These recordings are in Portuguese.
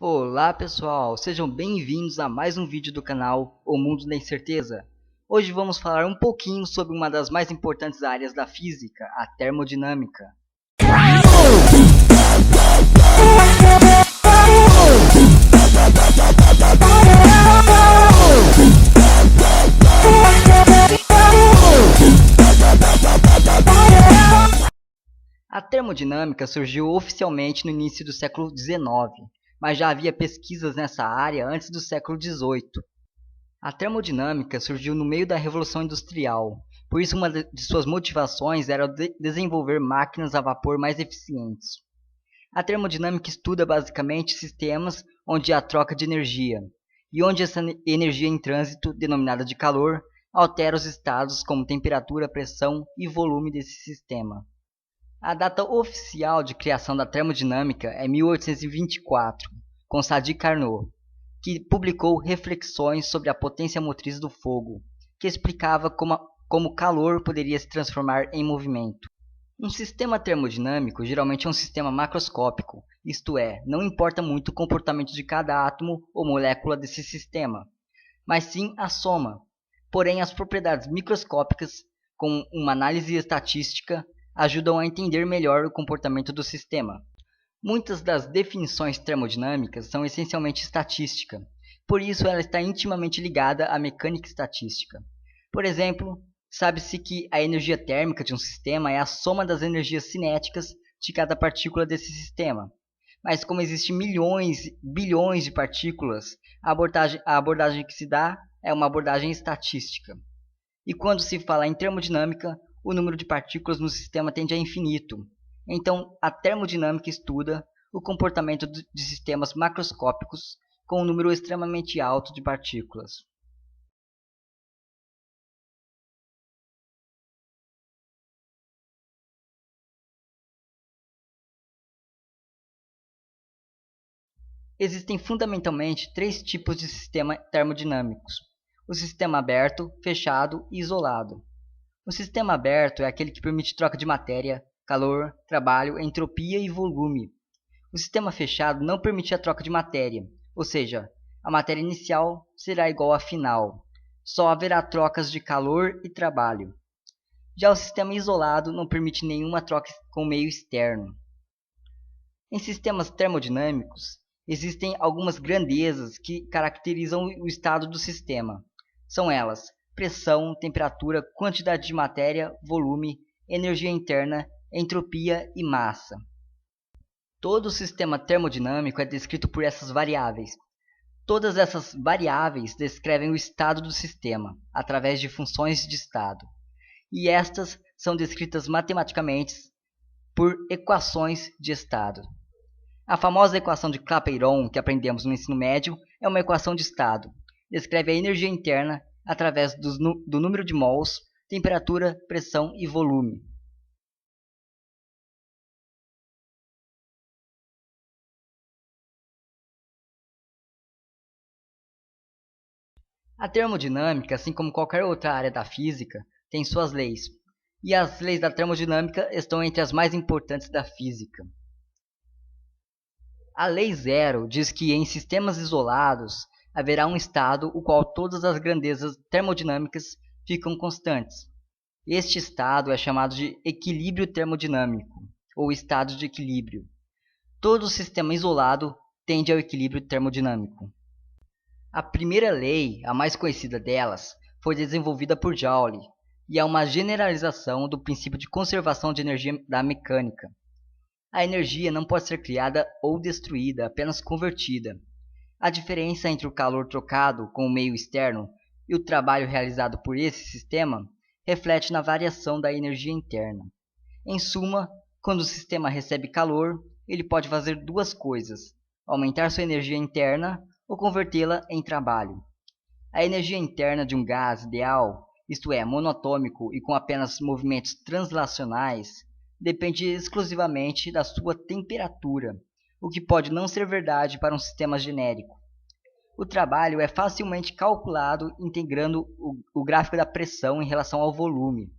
Olá pessoal, sejam bem-vindos a mais um vídeo do canal O Mundo da Incerteza. Hoje vamos falar um pouquinho sobre uma das mais importantes áreas da física, a termodinâmica. A termodinâmica surgiu oficialmente no início do século XIX, mas já havia pesquisas nessa área antes do século XVIII. A termodinâmica surgiu no meio da Revolução Industrial, por isso uma de suas motivações era desenvolver máquinas a vapor mais eficientes. A termodinâmica estuda basicamente sistemas onde há troca de energia, e onde essa energia em trânsito, denominada de calor, altera os estados como temperatura, pressão e volume desse sistema. A data oficial de criação da termodinâmica é 1824, com Sadi Carnot, que publicou reflexões sobre a potência motriz do fogo, que explicava como calor poderia se transformar em movimento. Um sistema termodinâmico geralmente é um sistema macroscópico, isto é, não importa muito o comportamento de cada átomo ou molécula desse sistema, mas sim a soma. Porém, as propriedades microscópicas, com uma análise estatística, ajudam a entender melhor o comportamento do sistema. Muitas das definições termodinâmicas são essencialmente estatística, por isso ela está intimamente ligada à mecânica estatística. Por exemplo, sabe-se que a energia térmica de um sistema é a soma das energias cinéticas de cada partícula desse sistema. Mas como existem milhões, bilhões de partículas, a abordagem que se dá é uma abordagem estatística. E quando se fala em termodinâmica, o número de partículas no sistema tende a infinito. Então, a termodinâmica estuda o comportamento de sistemas macroscópicos com um número extremamente alto de partículas. Existem fundamentalmente três tipos de sistemas termodinâmicos: o sistema aberto, fechado e isolado. O sistema aberto é aquele que permite troca de matéria, calor, trabalho, entropia e volume. O sistema fechado não permite a troca de matéria, ou seja, a matéria inicial será igual à final. Só haverá trocas de calor e trabalho. Já o sistema isolado não permite nenhuma troca com o meio externo. Em sistemas termodinâmicos, existem algumas grandezas que caracterizam o estado do sistema. São elas: pressão, temperatura, quantidade de matéria, volume, energia interna, entropia e massa. Todo o sistema termodinâmico é descrito por essas variáveis. Todas essas variáveis descrevem o estado do sistema, através de funções de estado. E estas são descritas matematicamente por equações de estado. A famosa equação de Clapeyron, que aprendemos no ensino médio, é uma equação de estado. Descreve a energia interna através do número de mols, temperatura, pressão e volume. A termodinâmica, assim como qualquer outra área da física, tem suas leis. E as leis da termodinâmica estão entre as mais importantes da física. A lei zero diz que em sistemas isolados haverá um estado o qual todas as grandezas termodinâmicas ficam constantes. Este estado é chamado de equilíbrio termodinâmico, ou estado de equilíbrio. Todo sistema isolado tende ao equilíbrio termodinâmico. A primeira lei, a mais conhecida delas, foi desenvolvida por Joule, e é uma generalização do princípio de conservação de energia da mecânica. A energia não pode ser criada ou destruída, apenas convertida. A diferença entre o calor trocado com o meio externo e o trabalho realizado por esse sistema reflete na variação da energia interna. Em suma, quando o sistema recebe calor, ele pode fazer duas coisas: aumentar sua energia interna ou convertê-la em trabalho. A energia interna de um gás ideal, isto é, monatômico e com apenas movimentos translacionais, depende exclusivamente da sua temperatura, o que pode não ser verdade para um sistema genérico. O trabalho é facilmente calculado integrando o gráfico da pressão em relação ao volume.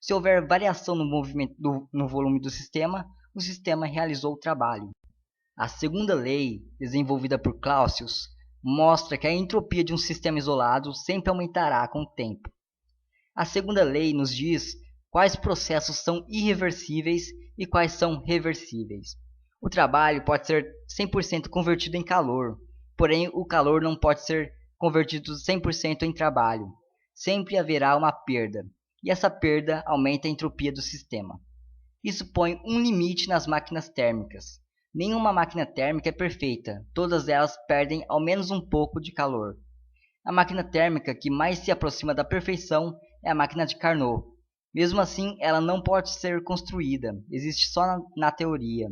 Se houver variação no volume do sistema, o sistema realizou o trabalho. A segunda lei, desenvolvida por Clausius, mostra que a entropia de um sistema isolado sempre aumentará com o tempo. A segunda lei nos diz quais processos são irreversíveis e quais são reversíveis. O trabalho pode ser 100% convertido em calor, porém o calor não pode ser convertido 100% em trabalho. Sempre haverá uma perda, e essa perda aumenta a entropia do sistema. Isso põe um limite nas máquinas térmicas. Nenhuma máquina térmica é perfeita, todas elas perdem ao menos um pouco de calor. A máquina térmica que mais se aproxima da perfeição é a máquina de Carnot. Mesmo assim, ela não pode ser construída, existe só na teoria.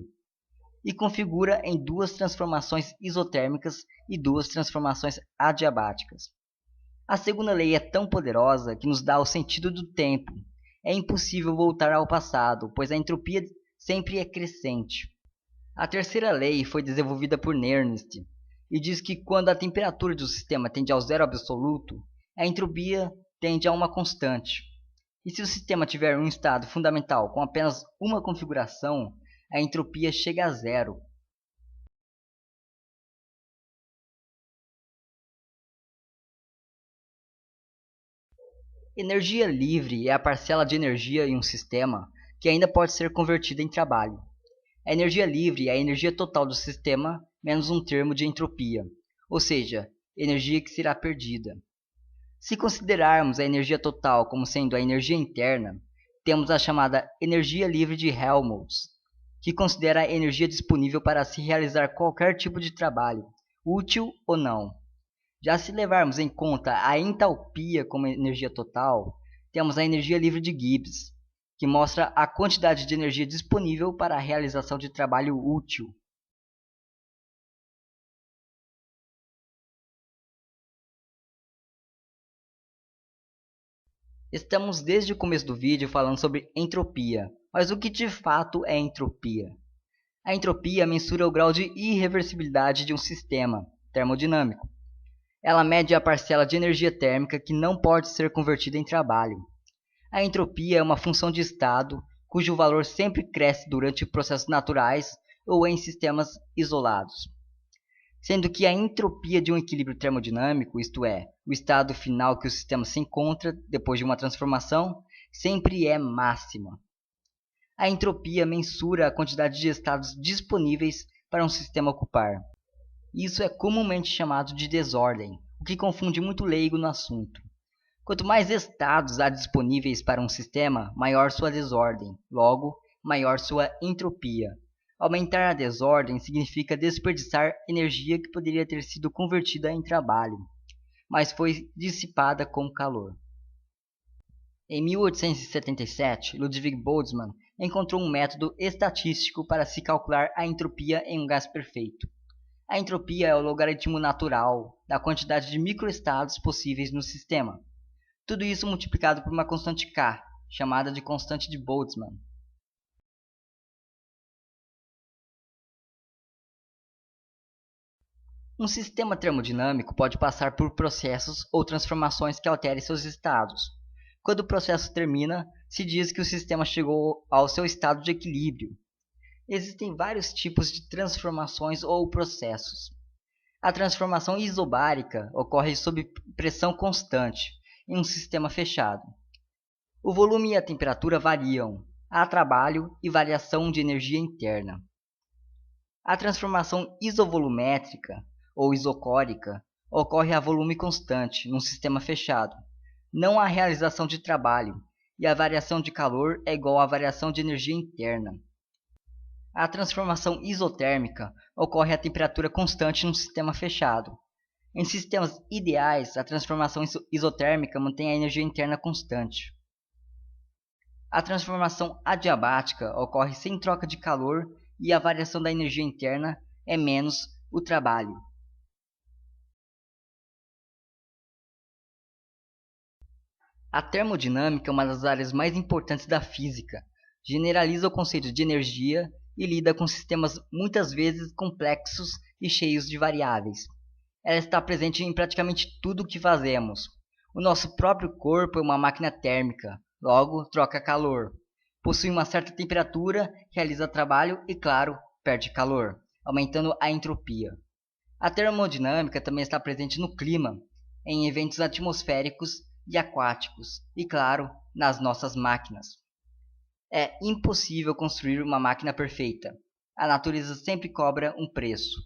E configura em duas transformações isotérmicas e duas transformações adiabáticas. A segunda lei é tão poderosa que nos dá o sentido do tempo. É impossível voltar ao passado, pois a entropia sempre é crescente. A terceira lei foi desenvolvida por Nernst e diz que quando a temperatura do sistema tende ao zero absoluto, a entropia tende a uma constante. E se o sistema tiver um estado fundamental com apenas uma configuração, a entropia chega a zero. Energia livre é a parcela de energia em um sistema que ainda pode ser convertida em trabalho. A energia livre é a energia total do sistema menos um termo de entropia, ou seja, energia que será perdida. Se considerarmos a energia total como sendo a energia interna, temos a chamada energia livre de Helmholtz, que considera a energia disponível para se realizar qualquer tipo de trabalho, útil ou não. Já se levarmos em conta a entalpia como energia total, temos a energia livre de Gibbs, que mostra a quantidade de energia disponível para a realização de trabalho útil. Estamos desde o começo do vídeo falando sobre entropia, mas o que de fato é entropia? A entropia mensura o grau de irreversibilidade de um sistema termodinâmico. Ela mede a parcela de energia térmica que não pode ser convertida em trabalho. A entropia é uma função de estado cujo valor sempre cresce durante processos naturais ou em sistemas isolados. Sendo que a entropia de um equilíbrio termodinâmico, isto é, o estado final que o sistema se encontra depois de uma transformação, sempre é máxima. A entropia mensura a quantidade de estados disponíveis para um sistema ocupar. Isso é comumente chamado de desordem, o que confunde muito leigo no assunto. Quanto mais estados há disponíveis para um sistema, maior sua desordem, logo, maior sua entropia. Aumentar a desordem significa desperdiçar energia que poderia ter sido convertida em trabalho, mas foi dissipada como calor. Em 1877, Ludwig Boltzmann encontrou um método estatístico para se calcular a entropia em um gás perfeito. A entropia é o logaritmo natural da quantidade de microestados possíveis no sistema. Tudo isso multiplicado por uma constante K, chamada de constante de Boltzmann. Um sistema termodinâmico pode passar por processos ou transformações que alterem seus estados. Quando o processo termina, se diz que o sistema chegou ao seu estado de equilíbrio. Existem vários tipos de transformações ou processos. A transformação isobárica ocorre sob pressão constante, em um sistema fechado. O volume e a temperatura variam, há trabalho e variação de energia interna. A transformação isovolumétrica ou isocórica ocorre a volume constante, num sistema fechado. Não há realização de trabalho, e a variação de calor é igual à variação de energia interna. A transformação isotérmica ocorre a temperatura constante num sistema fechado. Em sistemas ideais, a transformação isotérmica mantém a energia interna constante. A transformação adiabática ocorre sem troca de calor e a variação da energia interna é menos o trabalho. A termodinâmica é uma das áreas mais importantes da física. Generaliza o conceito de energia e lida com sistemas muitas vezes complexos e cheios de variáveis. Ela está presente em praticamente tudo o que fazemos. O nosso próprio corpo é uma máquina térmica, logo troca calor. Possui uma certa temperatura, realiza trabalho e, claro, perde calor. aumentando a entropia. A termodinâmica também está presente no clima, em eventos atmosféricos e aquáticos, e claro, nas nossas máquinas. É impossível construir uma máquina perfeita. A natureza sempre cobra um preço.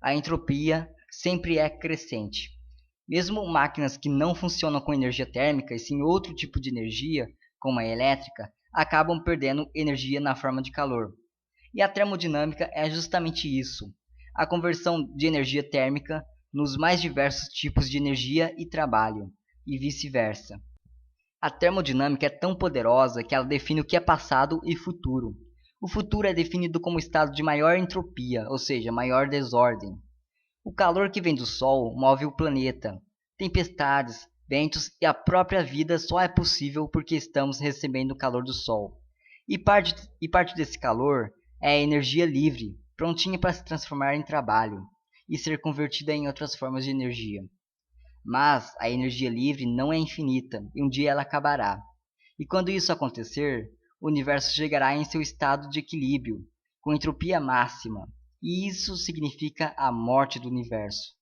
A entropia sempre é crescente. Mesmo máquinas que não funcionam com energia térmica e sim outro tipo de energia, como a elétrica, acabam perdendo energia na forma de calor. E a termodinâmica é justamente isso: a conversão de energia térmica nos mais diversos tipos de energia e trabalho, e vice-versa. A termodinâmica é tão poderosa que ela define o que é passado e futuro. O futuro é definido como estado de maior entropia, ou seja, maior desordem. O calor que vem do Sol move o planeta. Tempestades, ventos e a própria vida só é possível porque estamos recebendo o calor do Sol. E parte desse calor é a energia livre, prontinha para se transformar em trabalho e ser convertida em outras formas de energia. Mas a energia livre não é infinita e um dia ela acabará. E quando isso acontecer, o universo chegará em seu estado de equilíbrio, com entropia máxima, e isso significa a morte do universo.